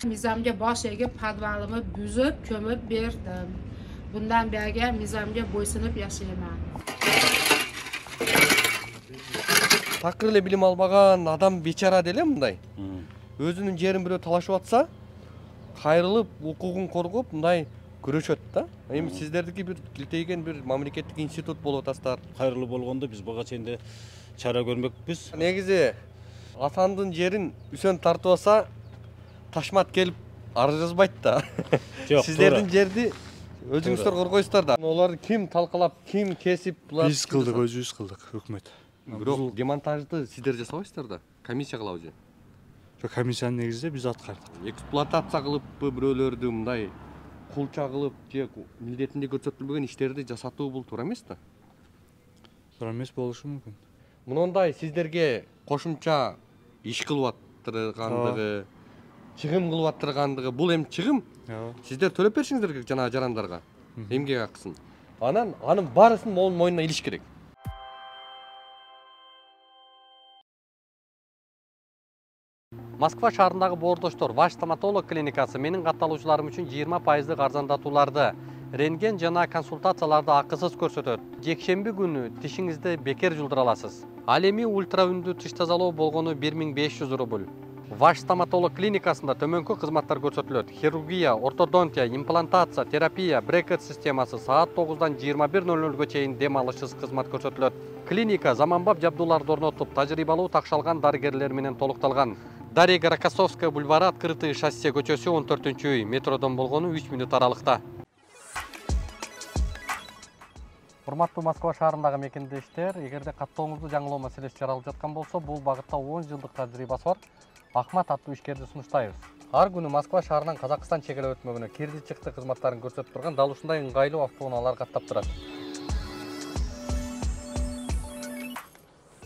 Mizamga bosh egib podvalimi buzib, ko'mib berdim. Bundan beri mizamga bo'ysunib yashayman. Такыр эле билим албаган адам бечара деле мындай. Өзүнүн жерин бирөө талашып атса, кайрылып, укугун коргоп, мындай күрөшөт да. Эми сиздердики бир килтейген бир мамлекеттик институт болуп атасыздар. Кайрылуу болгондо биз бага чейин чара көрмөкпүз. Негизи Асандын жерин Үсөн тартып алса, Ташмат келип арыз жазбайт да. Сиздердин жерди өзүңүздөр коргойсуздар да. Оларды ким талкалап, ким кесип, булар Биз кылдык, өзүбүз кылдык, өкмөт. Бирок демонтажды сиздер жасабайсыздар да. Комиссия кылабы же. Комиссиянын негизинде биз аткардык. Эксплуатация кылыппы бирөөлөрдү мындай кулча кылып, же милдетинде көрсөтүлбөгөн иштерди жасатуу бул туура эмес да. Туура эмес болушу мүмкүн. Мындай сиздерге кошумча иш кылып аттыргандыгы, чыгым кылып аттыргандыгы, бул эми чыгым. Сиздер төлөп беришиңиздер керек жана жарандарга. Эмгек акысын. Анын баарысын мойнуна илиш керек. Москва шаарындагы боордоштор Ваш стоматолог клиникасы менин катталуучуларым үчүн 20% арзандатууларды, рентген жана консультацияларды акысыз көрсөтөт. Жекшемби күнү тишиңизди бекер жулдура аласыз. Ал эми ультра үндүү тиш тазалоо болгону 1500 рубль. Ваш стоматолог клиникасында төмөнкү кызматтар көрсөтүлөт. Хирургия, ортодонтия, имплантация, терапия, брекет системасы саат 9-дан 21:00-га чейин дем алышсыз кызмат көрсөтүлөт. Клиника заманбап жабдууларды орнотуп, тажрыйбалуу такшалган дарыгерлер менен толукталган. Дарья Рокоссовская бульвары, открытый шоссе көчөсү 14-үй, метродон болгону 3 мүнөт аралыкта. Урматтуу Москва шаарындагы мекендештер, эгерде каттооңузду жаңылоо маселеси жаралып жаткан болсо, бул багытта 10 жылдык тажрыйбасы бар Ахмат аттуу ишкерди сунуштайбыз. Ар күнү Москва шаарынан Казакстан чегара өтмөгүнө кирди-чыкты кызматтарын көрсөтүп турган дал ушундай ыңгайлуу автоунаалар каттап турат.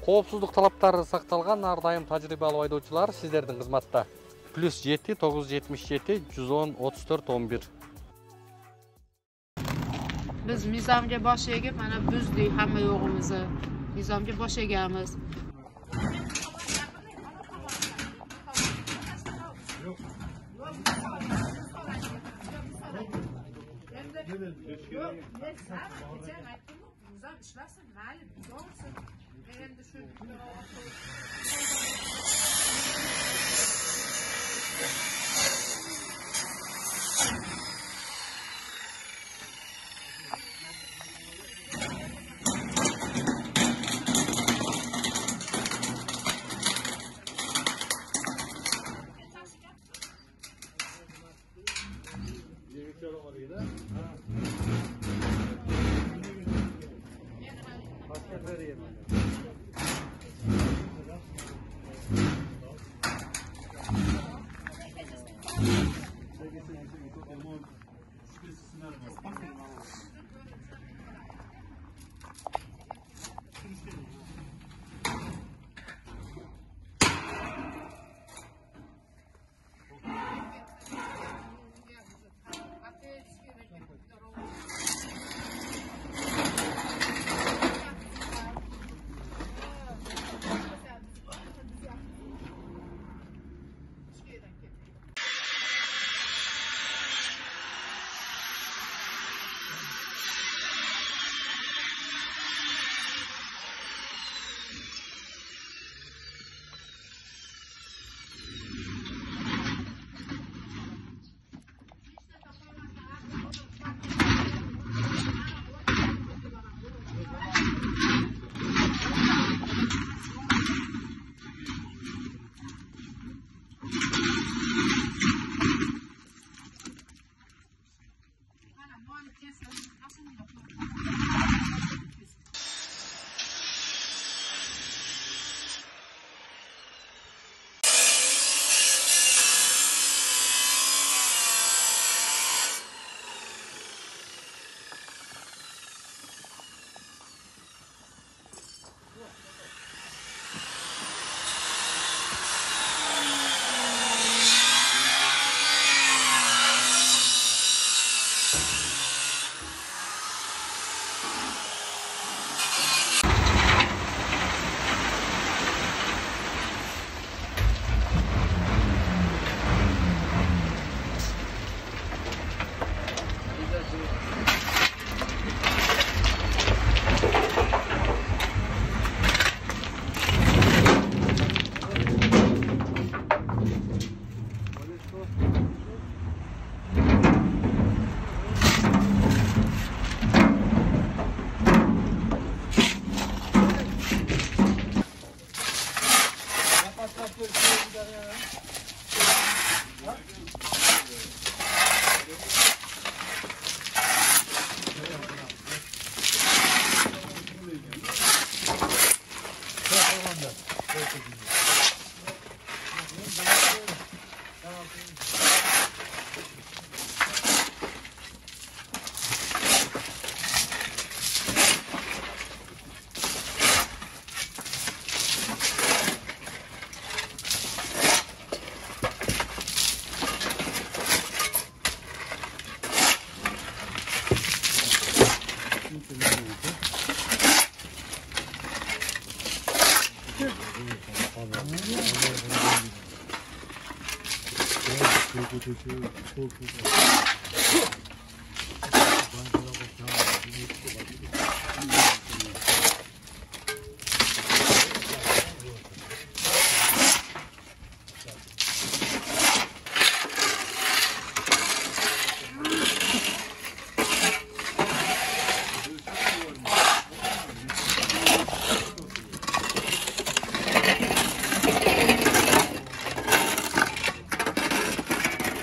Коопсуздук талаптары сакталган ар дайым тажрыйбалуу айдоочулар сиздердин кызматта. +7 977 110 34 11. Biz mizamga bosh egib, mana buzdik hamma yo'g'imizni. Mizamga bosh egamiz.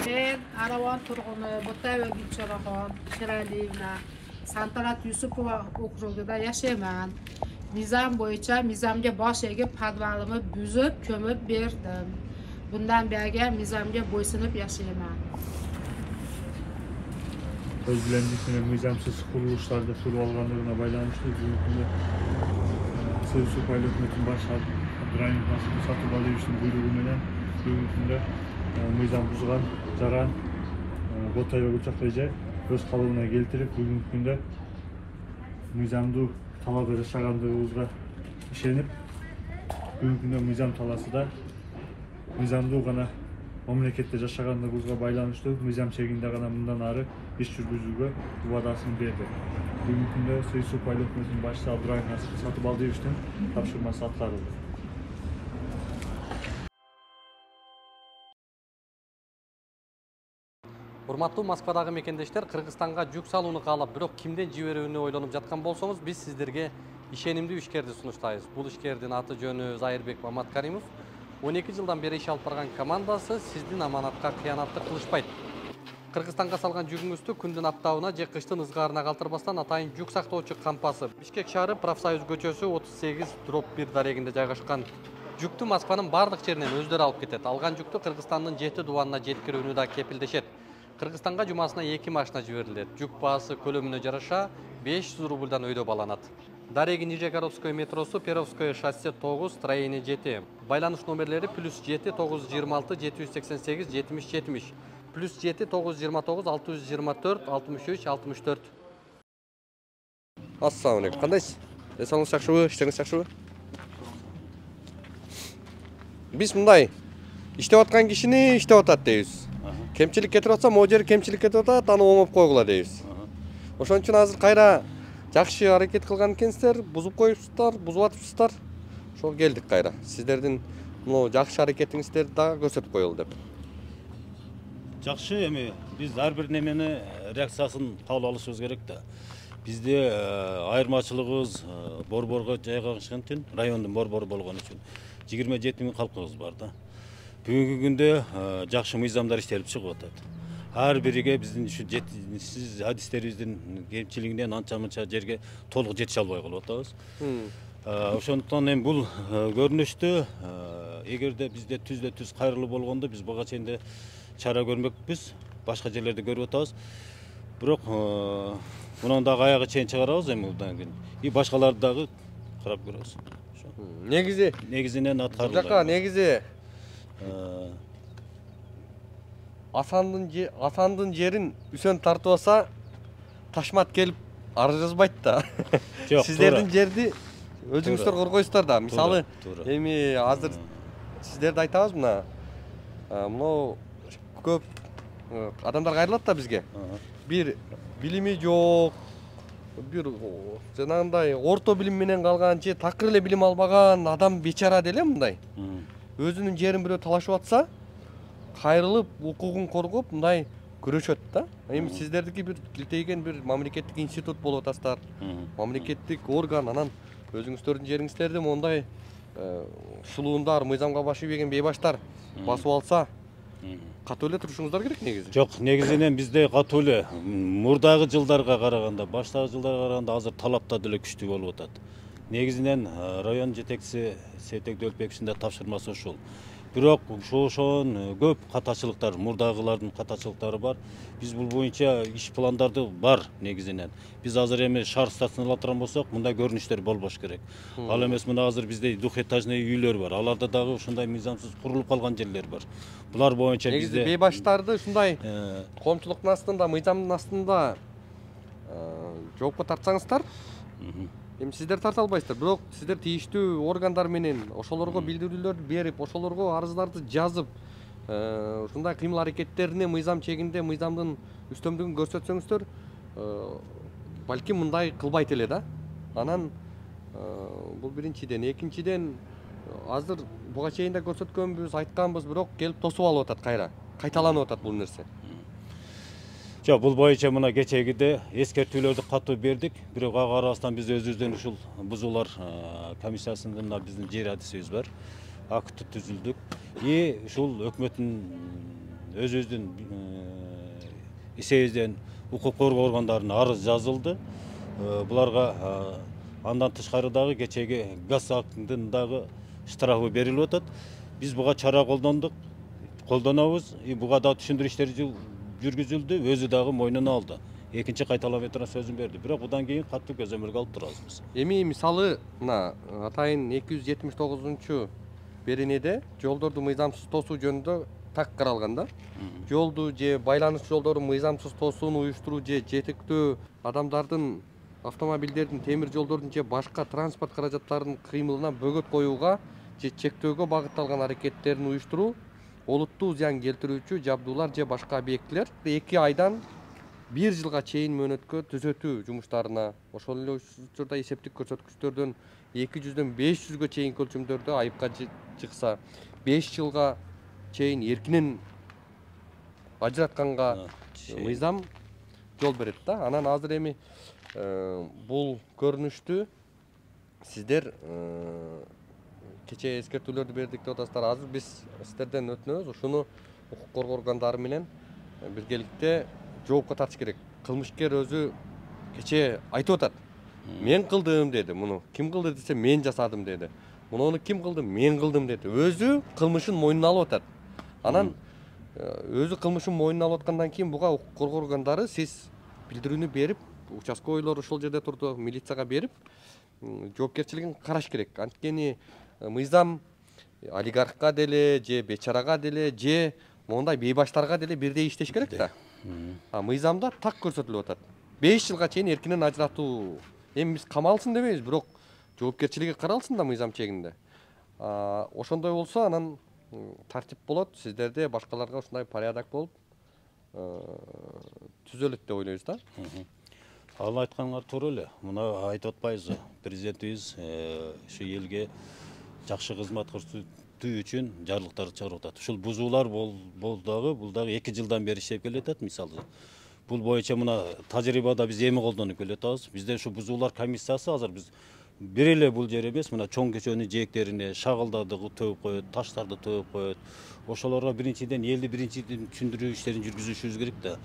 Ben Aravan turgunu Butay Gülçaraxon Şiraliyevna Santalat Yusupova okrugida yaşayman. Mizam boyunca mizamga bosh egib padvalımı buzib, kömüp berdim. Bundan beri mizamga bo'ysunib yaşayman. Özgürlendiklerine mizamsız kuruluşlarda tur alganlarına baylanmıştı. Bugün Sözcü Paylı Hükümetin Başkanı Abdurrahim Nasır'ın satıp alıyorsun buyruğuyla bugün mizam buzgan, zaran, Botay ve Uçak Rece öz kalıbına getirip bugün günde mizamdu talada yaşagandığımızga işenip bugün günde mizam talası da mizamdu gana memlekette yaşagandığımızga baylanmıştı. Mizam çekinde gana bundan arı iş жүргүзүүгө убадасını berdi. Bugün günde Sözcü Paylı Hükümetin Başkanı Abdurrahim Nasır'ın satıp alıyorsun tapşırması atlarıldı. Урматтуу Москвадагы мекендештер, Кыргызстанга жүк салууну каалап, бирок кимден жиберүүнү ойлонуп жаткан болсоңуз, биз сиздерге ишенимдүү ишкерди сунуштайбыз. Бул ишкердин аты жөнү Зайырбек Маматкаримов. 12 жылдан бери иш алып барган командасы сиздин аманатка кыянатты кылышпайт. Кыргызстанга салган жүгүңүздү күндүн аптабына же кыштын ызгаарына калтырбастан атайын жүк сактоочу кампасы Бишкек шаары Профсоюз көчөсү 38/1 дарегинде жайгашкан. Жүктү Москванын бардык жеринен өздөрү алып кетет. Алган жүктү Кыргызстандын 7 дубанына жеткирүүнү да кепилдешет. Кыргызстанга жумасына 2 машина жиберилет. Жүк баасы көлөмүнө жараша 500 рубльдан өйдө баланат. Дареги Нижегородское метросу, Перовское шоссе 9, строение 7. Байланыш номерлери +7 926 788 70 70. +7 929 624 63 64. Assalamu aleykum. Кандайсыз? Эсоңуз жакшыбы? Иштериңиз жакшыбы? Биз мындай иштеп аткан кишини иштеп атат дейбиз. Кемчилик кетип атса, могу жери кемчилик кетип атат, аны оңоп койгула дейбиз. Ошон үчүн азыр кайра жакшы аракет кылган экенсиздер, бузуп коюпсуздар, бузуп атыпсыздар. Ошол келдик кайра. Сиздердин мына жакшы аракетиңиздерди дагы көрсөтүп коелу деп. Жакшы эми биз ар бир немени реакциясын кабыл алышыбыз керек да. Бизде айырмачылыгыбыз борборго жайгашкан райондун борбору болгон үчүн 27 000 калкыбыз бар да. Бүгүнкү күндө жакшы мыйзамдар иштелип чыгып атат. Ар бириге биздин ушу сиз адистерибиздин кемчилигинен анча-мынча жерге толук жете албай калып атабыз. Ошондуктан эми бул көрүнүштү эгерде бизде түздө-түз кайрылуу болгондо биз буга чейин чара көрмөкпүз, башка жерлерде көрүп атабыз. Бирок мунун дагы аягы чейин чыгарабыз эми мындан кийин. И башкаларды дагы карап көрөбүз. Негизинен аткарылды. Жака негизи Асандын жерин үсөн тартып алса, Ташмат келип арыз жазбайт да. Сиздердин жерди өзүңүздөр коргойсуздар да. Мисалы, эми азыр сиздерди айтабыз мына. Мына көп адамдар кайрылат да бизге. Бир билими жок, бир жанагындай орто билим менен калган же такыр эле билим албаган адам бечара деле мындай. Өзүнүн жерин бирөө талашып атса, кайрылып, укугун коргоп, мындай күрөшөт да. Эми сиздердики бир илтейген бир мамлекеттик институт болуп атасыздар. Мамлекеттик орган, анан өзүңүздөрдүн жериңиздерди мондай сулуундар, мыйзамга баш ийбеген бейбаштар басып алса, катуу эле турушуңуздар керек негизи. Жок, негизинен бизде катуу эле мурдагы жылдарга караганда, баштагы жылдарга караганда азыр талапта деле күчтүү болуп атат. Негизинен район жетекчиси Сейтек Дөлпекшин да тапшырмасы ушул. Бирок ошон көп катачылыктар, мурдагылардын катачылыктары бар. Биз бул боюнча иш пландарды бар негизинен. Биз азыр эми шаар станциясына турган болсок, мындай көрүнүштөр болбош керек. Ал эмес мына азыр бизде двухэтажный үйлөр бар. Аларда дагы ушундай мыйзамсыз курулуп калган жерлер бар. Булар боюнча негизи бизде бей баштарды ушундай коомчулуктун астында, мыйзамдын астында жоопко тартсаңыздар, эми сиздер тарта албайсыздар, бирок сиздер тийиштүү органдар менен ошолорго билдирүүлөрдү берип, ошолорго арыздарды жазып, ушундай кыймыл аракеттерине мыйзам чегинде мыйзамдын үстөмдүгүн көрсөтсөңүздөр, балким мындай кылбайт эле да. Анан бул биринчиден, экинчиден азыр буга чейин да көрсөткөнбүз, айтканбыз, бирок келип тосуп алып атат кайра. Кайталанып атат бул нерсе. Жок, бул боюнча мына кечегиде эскертүүлөрдү катуу бердик. Бирок ага карабастан биз өзүбүздөн ушул бузуулар комиссиясында биздин жер адисибиз бар. Акт түзүлдүк. Ушул өкмөттүн өзүбүздүн эсебибизден укук коргоо органдарына арыз жазылды. Буларга андан тышкары дагы кечеги газ актынын дагы штрафы берилип атат. Биз буга чара колдонобуз. Буга да түшүндүрүү иштери жүргүзүлдү, өзү дагы мойнуна алды. Экинчи кайталап турган сөзүн берди. Бирок будан кийин катуу көзөмөлгө алып турабыз. Эми мисалы мына атайын 279 беренеде жолдорду мыйзамсыз тосуу жөнүндө так каралган да. Жолду же байланыш жолдору мыйзамсыз тосууну уюштуруу же жетектөө адамдардын, автомобилдердин, темир жолдордун же башка транспорт каражаттарынын кыймылына бөгөт коюуга же чектөөгө багытталган аракеттерин уюштуруу, олуттуу зыян келтирүүчү жабдуулар же башка объектилер 2 айдан 1 жылга чейин мөөнөткө түзөтүү жумуштарына, ошол эле учурда эсептик көрсөткүчтөрдөн 200дөн 500гө чейин өлчөмдөрдө айыпка чыкса, 5 жылга чейин эркинен ажыратканга мыйзам жол берет да. Анан азыр эми бул көрүнүштү сиздер кечээ эскертүүлөрдү бердик деп атасыздар. Азыр биз сиздерден өтүнөбүз, ушуну укук коргоо органдары менен биргеликте жоопко тартыш керек. Кылмышкер өзү кечээ айтып атат. Мен кылдым деди. Муну ким кылды десе, мен жасадым деди. Муну ким кылды? Мен кылдым деди. Өзү кылмышын мойнуна алып атат. Анан өзү кылмышын мойнуна алып аткандан кийин буга укук коргоо органдары сиз билдирүүнү берип, участковыйлар ошол жерде турду, милицияга берип, жоопкерчилигин караш керек. Анткени мыйзам олигархка деле, же бечарага деле, же мондай бейбаштарга деле бирдей иштеш керек да. Мыйзамда так көрсөтүлүп атат. 5 жылга чейин эркинен ажыратуу. Эми биз камалсын дебейбиз, бирок жоопкерчилиги каралсын да мыйзам чегинде. Ошондой болсо анан тартип болот, сиздерде башкаларга ушундай порядок болуп түзөлөт деп ойлойбуз да. Ал айтканыңар туура эле. Мына айтып атпайбызбы, президентибиз ушу элге жакшы кызмат көрсөтүү үчүн жарлыктарды чыгарып атат. Ушул бузуулар бул дагы 2 жылдан бери иштеп келатат. Мисалы, бул боюнча мына тажрыйбада биз эми колдонуп келатабыз. Бизде ушу бузуулар комиссиясы азыр биз бир эле бул жер эмес, мына чоң көчөнүн жээктерине шагылдарды төгүп коет, таштарды төгүп коет. Ошолорго биринчиден элди биринчиден түшүндүрүү иштерин жүргүзүшүбүз керек да.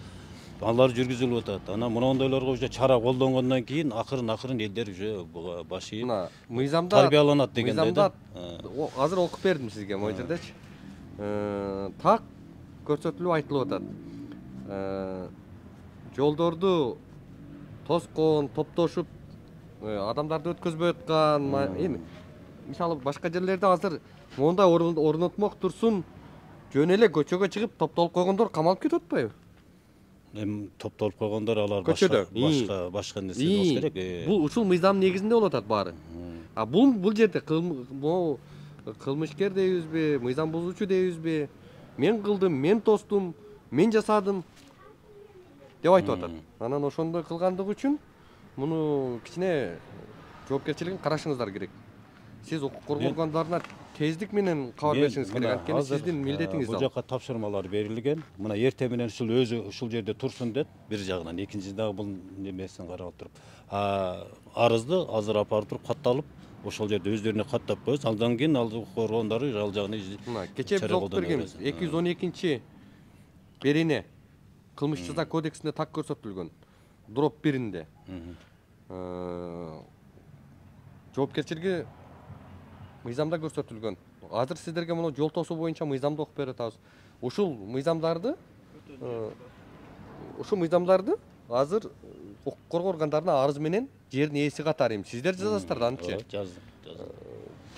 Алар жүргүзүлүп атат. Анан монондойлорго уже чара колдонгондон кийин акырын элдер уже буга баш ийип мыйзамда тарбияланат дегенде. Мыйзамда азыр окуп бердим сизге могу жердечи. Так көрсөтүлүп айтылып атат. Жолдорду тоскон, топтошуп адамдарды өткөзбөй аткан, эми мисалы башка жерлерде азыр мондай орнотмок турсун, жөн эле көчөгө чыгып топтолуп койгондор камалып кетип атпайбы? Эми топтолуп койгондор алар башка нерсе болуш керек. Бул ушул мыйзам негизинде болуп атат баары. Бул жерде кылмышкер дейбизби, мыйзам бузуучу дейбизби, мен кылдым, мен тостум, мен жасадым деп айтып атат. Анан ошондой кылгандыгы үчүн муну кичине жоопкерчилигин карашыңыздар керек. Сиз укук коргоо органдарына тездик менен кабар беришиңиз керек. Анткени сиздин милдетиңиз бул жака тапшырмалар берилген. Мына эртең менен ушул жерде турсун деп бир жагынан, экинчи дагы бул немесин карап туруп, арызды азыр апарып туруп катталып, ошол жерде өздөрүнө каттап коебуз. Андан кийин ал укук органдары ал жагына кечээ биз окуп бергенбиз. 212 берене кылмыш жаза кодексинде так көрсөтүлгөн. Дроп 1-инде. Жоопкерчилиги мыйзамда көрсөтүлгөн. Азыр сиздерге муну жол тосуу боюнча мыйзамды окуп берип атабыз. Ушул мыйзамдарды азыр укук коргоо органдарына арыз менен жердин ээси катары эми сиздер жазасыздар да анычы. Жаздым.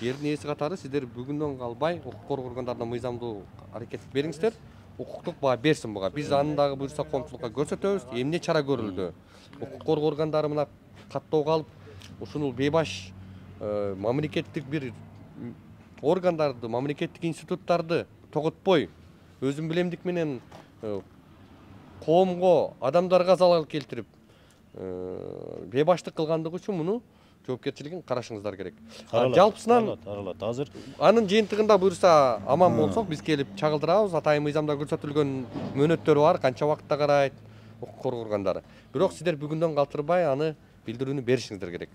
Жердин ээси катары сиздер бүгүндөн калбай укук коргоо органдарына мыйзамдуу аракет бериңиздер. Укуктук баа берсин буга. Биз аны дагы буюрса коомчулукка көрсөтөбүз. Эмне чара көрүлдү? Укук коргоо органдары мына каттоого алып, ушунул бейбаш мамлекеттик бир органдарды, мамлекеттик институттарды тоготпой, өзүн билемдик менен коомго, адамдарга залал келтирип, бейбаштык кылгандыгы үчүн муну жоопкерчилигин карашыңыздар керек. Жалпысынан аралат. Азыр анын жыйынтыгында буюрса аман болсок, биз келип чагылдырабыз. Атайын мыйзамда көрсөтүлгөн мөөнөттөрү бар, канча убакытта карайт укук коргоо органдары. Бирок сиздер бүгүндөн калтырбай аны билдирүүнү беришиңиздер керек.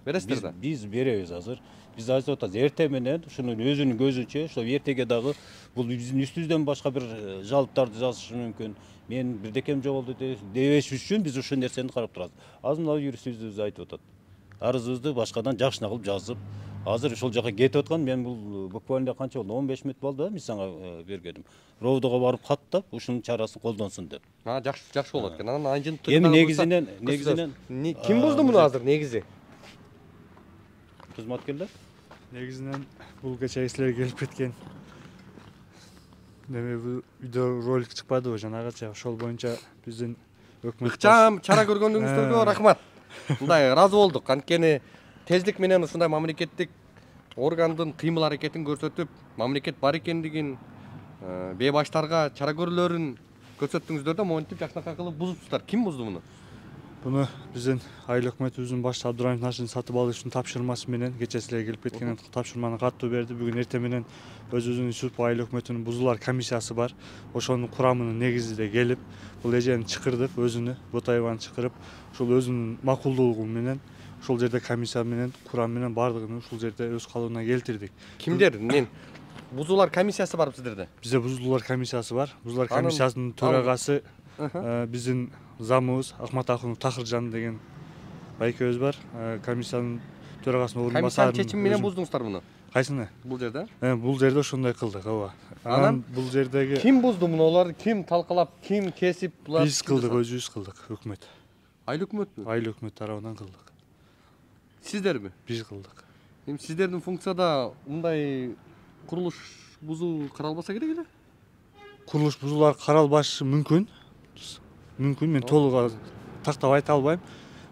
Бересиздер да? Биз беребиз азыр. Биз айтып атабыз, эрте менен ушунун өзүнүн көзүнчө, ошо эртеге дагы бул биздин үстүбүздөн башка бир жалыптарды жазышы мүмкүн. Мен бирдекем жоголду дебеш үчүн биз ушул нерсени карап турабыз. Азыр мына юристибиз айтып атат. Арызыбызды башкадан жакшына кылып жазып, азыр ошол жака кетип аткан. Мен бул буквально канча болду? 15 мүнөт болду, мен сага бергеним. Ровдого барып каттап, ушунун чарасын колдонсун деп. Жакшы болот экен. Анан айын эми негизинен ким бузду муну азыр негизи? Кызматкерлер? Негизинен бул кечээ силерге келип кеткен видео ролик чыкпадыбы жанагыча, ошол боюнча биздин өкмөт Ыкчам чара көргөнүңүздөргө рахмат. Мындай ыраазы болдук. Анткени тездик менен ушундай мамлекеттик органдын кыймыл аракетин көрсөтүп, мамлекет бар экендигин, бейбаштарга чара көрүүлөрүн көрсөттүңүздөр да монтип жакшынакай кылып бузуптур. Ким бузду муну? Буну биздин айыл өкмөтүбүздүн башчысы Абдурайымов Нашин сатып алуучунун тапшырмасы менен кечээ силерге келип кеткен тапшырманы каттуу берди. Бүгүн эртең менен өзүбүздүн Исупов айыл өкмөтүнүн бузуулар комиссиясы бар. Ошонун курамынын негизинде келип, бул эжени чакырдык, өзүнү Ботаеваны чакырып, ушул өзүнүн макулдугу менен ушул жерде комиссия менен, курам менен бардыгын ушул жерде өз калыбына келтирдик. Кимдер? Бузуулар комиссиясы бар сиздерде? Бизде бузуулар комиссиясы бар. Бузуулар комиссиясынын төрагасы биздин замыбыз Акматакунов Такыржан деген байкебиз бар. Комиссиянын төрагасынын орун басары. Комиссиянын чечими менен буздуңуздар муну? Кайсыны? Бул жерде? Бул жерде ошондой кылдык, ооба. Анан бул жердеги ким бузду муну? Олар ким талкалап, ким кесип? Биз кылдык, өзүбүз кылдык, өкмөт. Айыл өкмөтпү? Айыл өкмөт тарабынан кылдык. Сиздерби? Биз кылдык. Эми сиздердин функцияда мындай курулуш бузуу каралбаса керек эле? Курулуш бузуулар каралбашы мүмкүн. Мен толук тактап айта албайм.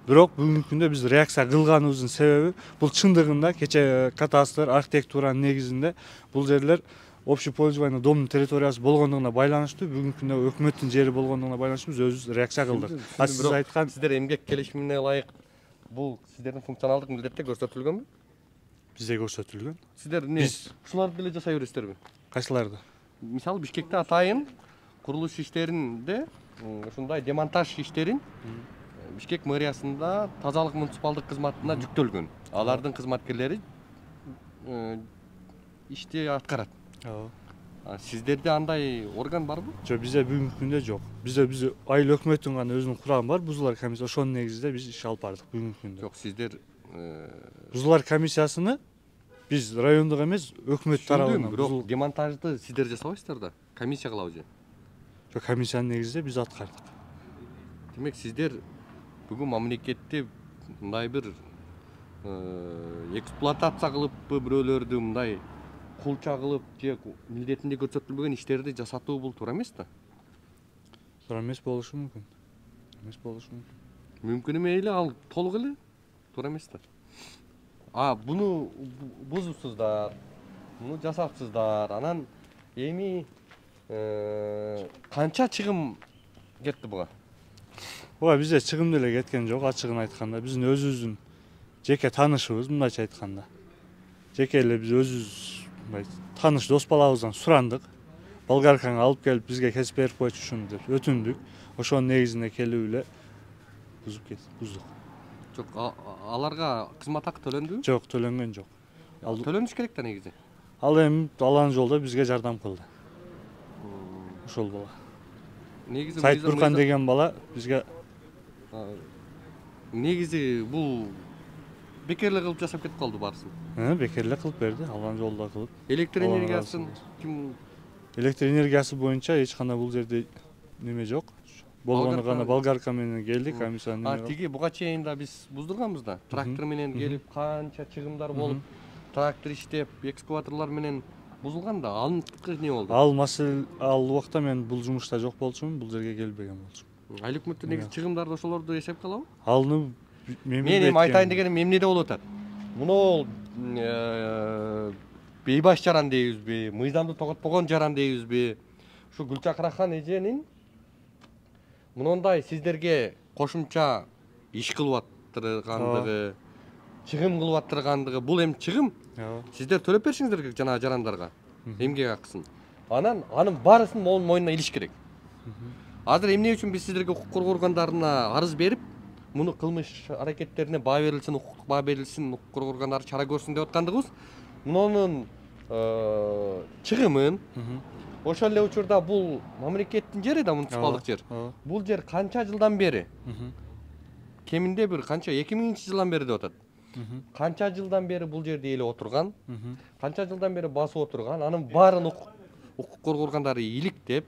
Бирок бүгүнкү күндө биз реакция кылганыбыздын себеби бул чындыгында кечээ кадастр, архитектуранын негизинде бул жерлер общий пользование домдун территориясы болгондугуна байланыштуу, бүгүнкү күндө өкмөттүн жери болгондугуна байланыштуу биз өзүбүз реакция кылдык. Сиз айткан сиздер эмгек келишимине ылайык бул сиздердин функционалдык милдетте көрсөтүлгөнбү? Бизде көрсөтүлгөн. Сиздер ушуларды деле жасай бересиздерби? Кайсыларды? Мисалы Бишкекте атайын курулуш иштеринде ушундай демонтаж иштерин Бишкек мэриясында тазалык муниципалдык кызматына жүктөлгөн. Алардын кызматкерлери ишти аткарат. Ооба. Сиздерде андай орган барбы? Жок, бизде бүгүнкү күндө жок. Бизде айыл өкмөттүн гана өзүнүн курамы бар, бузуулар комиссия, ошонун негизинде биз иш алып бардык бүгүнкү күндө. Жок, сиздер Бузуулар комиссиясыны биз райондук эмес, өкмөт тарабынан. Бирок демонтажды сиздер жасабайсыздар да, комиссия кылабы же? Жок, комиссиянын негизинде биз аткардык. Демек сиздер бүгүн мамлекетте мындай бир эксплуатация кылыппы, бирөөлөрдү мындай кулча кылып же милдетинде көрсөтүлбөгөн иштерди жасатуу бул туура эмес да? Туура эмес болушу мүмкүн. Мүмкүн эмес эле, ал толук эле туура эмес да. Буну бузупсуздар, муну жасапсыздар. Анан эми канча чыгым кетти буга? Ооба, бизде чыгым деле кеткен жок, ачыгын айтканда. Биздин өзүбүздүн жеке таанышыбыз, мындайча айтканда. Жеке эле биз өзүбүз тааныш дос балабыздан сурандык. Болгарканы алып келип бизге кесип берип койчу ушуну деп өтүндүк. Ошонун негизинде келип эле буздук. Жок, аларга кызмат акы төлөндүбү? Жок, төлөнгөн жок. Төлөнүш керек да негизи. Ал эми алан жолдо бизге жардам кылды. Ошол бала. Негизи Сайт Буркан деген бала бизге негизи бул бекерлик кылып жашап кетип калды барысын. Бекерлик кылып берди, алган жолда кылып. Электр Алган энергиясын арасында. ким Электр энергиясы боюнча эч кандай бул жерде неме жок. Болгону гана болгарка менен келдик, комиссияны. тиги буга чейин да биз буздурганбыз да. Трактор менен келип канча чыгымдар болуп, трактор иштеп, экскаваторлор менен бузулган да. Алыныткы не болду? Ал убакта мен бул жумушта жок болчумун, бул жерге келбеген болчумун. Айыл өкмөттүн негизи чыгымдарды ошолорду эсепке алабы? Алынып Мен эми айтайын дегеним эмнеде болуп атат? Муну бейбаш жаран дейбизби, мыйзамды тоготпогон жаран дейбизби? Ушу Гүлчакырахан эженин мындай сиздерге кошумча иш кылып аттыргандыгы, чыгым кылып аттыргандыгы, бул эми чыгым. Сиздер төлөп беришиңиздер керек жана жарандарга. Эмгек акысын. Анын баарысын мойнуна илиш керек. Азыр эмне үчүн биз сиздерге укук коргоо органдарына арыз берип, муну кылмыш аракеттерине баа берилсин, укуктук баа берилсин, укук коргоо органдары чара көрсүн деп аткандыгыбыз, мунун чыгымын ошол эле учурда бул мамлекеттин жери да, муниципалдык жер. Бул жер канча жылдан бери? Кеминде бир канча 2000-жылдан бери деп атат. Канча жылдан бери бул жерде эле отурган, канча жылдан бери басып отурган, анын баарын укук коргоо органдары иликтеп,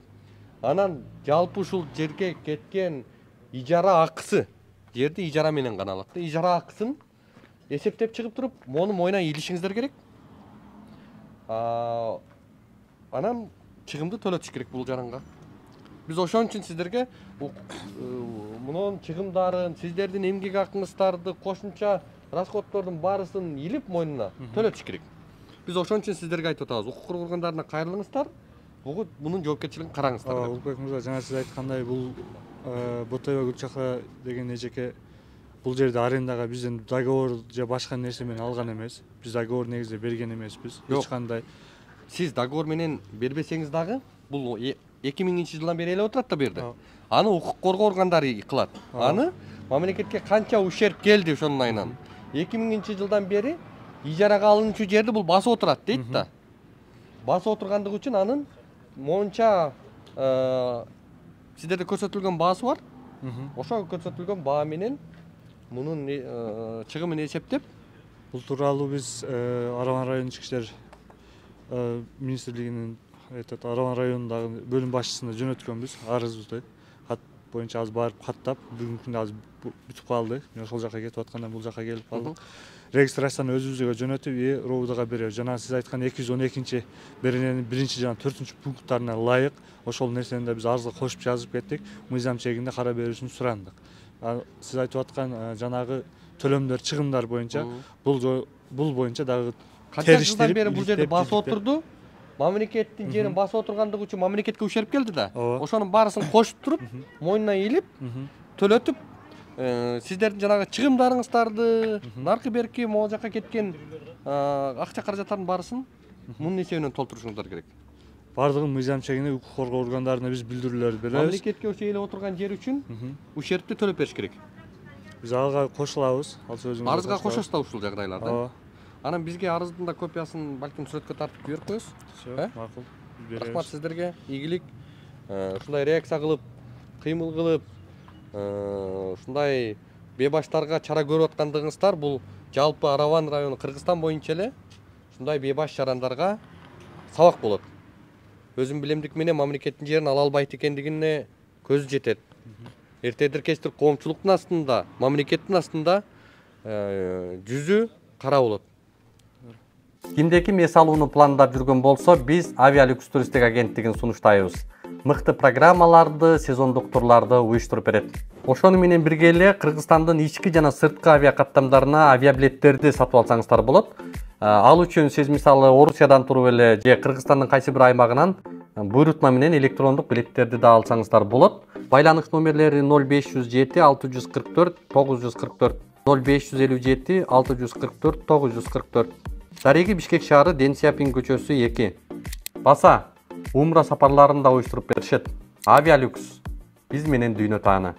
анан жалпы ушул жерге кеткен ижара акысы, жерди ижара менен гана алат да, ижара акысын эсептеп чыгып туруп, мону мойнуна илишиңиздер керек. Анан чыгымды төлөтүш керек бул жаранга. Биз ошон үчүн сиздерге мунун чыгымдарын, сиздердин эмгек акыңыздарды, кошумча расходтордун баарысын илип мойнуна төлөтүш керек. Биз ошон үчүн сиздерге айтып атабыз, укук коргоо органдарына кайрылыңыздар, мунун жоопкерчилигин караңыздар. Улукбек мырза, жана сиз айткандай бул Ботоева Гүлчакыра деген эжеке бул жерде арендага бизден договор же башка нерсе менен алган эмес. Биз договор негизде берген эмеспиз. Эч кандай. Сиз договор менен бербесеңиз дагы, бул 2000-жылдан бери эле отурат да берди. Аны укук коргоо органдары кылат. Аны мамлекетке канча ущерб келди ошонун айынан. 2000-жылдан бери ижарага алынчу жерди бул басып отурат дейт да. Басып отургандыгы үчүн анын моунча сиздерде көрсөтүлгөн баасы бар. Ошо көрсөтүлгөн баа менен мунун чыгымын эсептеп, Бул тууралуу биз Араван районунун ички иштер министрлигинин Араван районундагы бөлүм башчысына жөнөткөнбүз арызыбызды. Кат боюнча азыр барып каттап, бүгүнкү күндө азыр бүтүп калды. Мен ошол жака кетип аткандан бул жака келип калдым. Регистрацияны өзүбүзгө жөнөтүп, РОУДга беребиз. Жана сиз айткан 212 берененин 1 жана 4 пункттарына ылайык ошол нерсени да биз арызга кошуп жазып кеттик. Мыйзам чегинде кара берүүсүн сурандык. Сиз айтып аткан жанагы төлөмдөр, чыгымдар боюнча бул боюнча дагы канча жылдан бери бул жерде басып отурду. Мамлекеттин жерин басып отургандыгы үчүн мамлекетке ущерб келди да. Ошонун баарысын кошуп туруп, мойнуна илип, төлөтүп, сиздердин жанагы чыгымдарыңыздарды, наркы берки могу жака кеткен акча каражаттардын баарысын мунун эсебинен толтурушуңуздар керек. Бардыгын мыйзам чегинде укук коргоо органдарына биз билдирүүлөр беребиз. Мамлекетке ошо эле отурган жер үчүн ущербти төлөп бериш керек. Биз алга кошулабыз. Ал сөзүңүздү. Арызга кошосуз да ушул жагдайларда. Анан бизге арыздын да копиясын балким сүрөткө тартып жиберип коесуз. Макул. Рахмат сиздерге. Ийгилик. Ушундай реакция кылып, кыймыл кылып, ушундай бейбаштарга чара көрүп аткандыгыңыздар бул жалпы Араван району Кыргызстан боюнча эле ушундай бейбаш жарандарга сабак болот. Өзүм билемдик менен мамлекеттин жерин ала албайт экендигине көзү жетет. Эртедир кечтир коомчулуктун астында, мамлекеттин астында жүзү кара болот. Кимдеки мес алууну пландап жүргөн болсо, биз Авиалюкс туристтик агенттигин сунуштайбыз. Мыкты программаларды, сезондук турларды уюштуруп берет. Ошону менен бирге эле Кыргызстандын ички жана сырткы авиа каттамдарына авиабилеттерди сатып алсаңыздар болот. Ал үчүн сиз мисалы Орусиядан туруп эле же Кыргызстандын кайсы бир аймагынан буйрутма менен электрондук билеттерди да алсаңыздар болот. Байланыш номерлери 0507 644 944, 0557 644 944. Дареги Бишкек шаары Ден Сяпин көчөсү 2. Баса, умра сапарларын да уюштуруп беришет. Авиалюкс. Биз менен дүйнө тааны.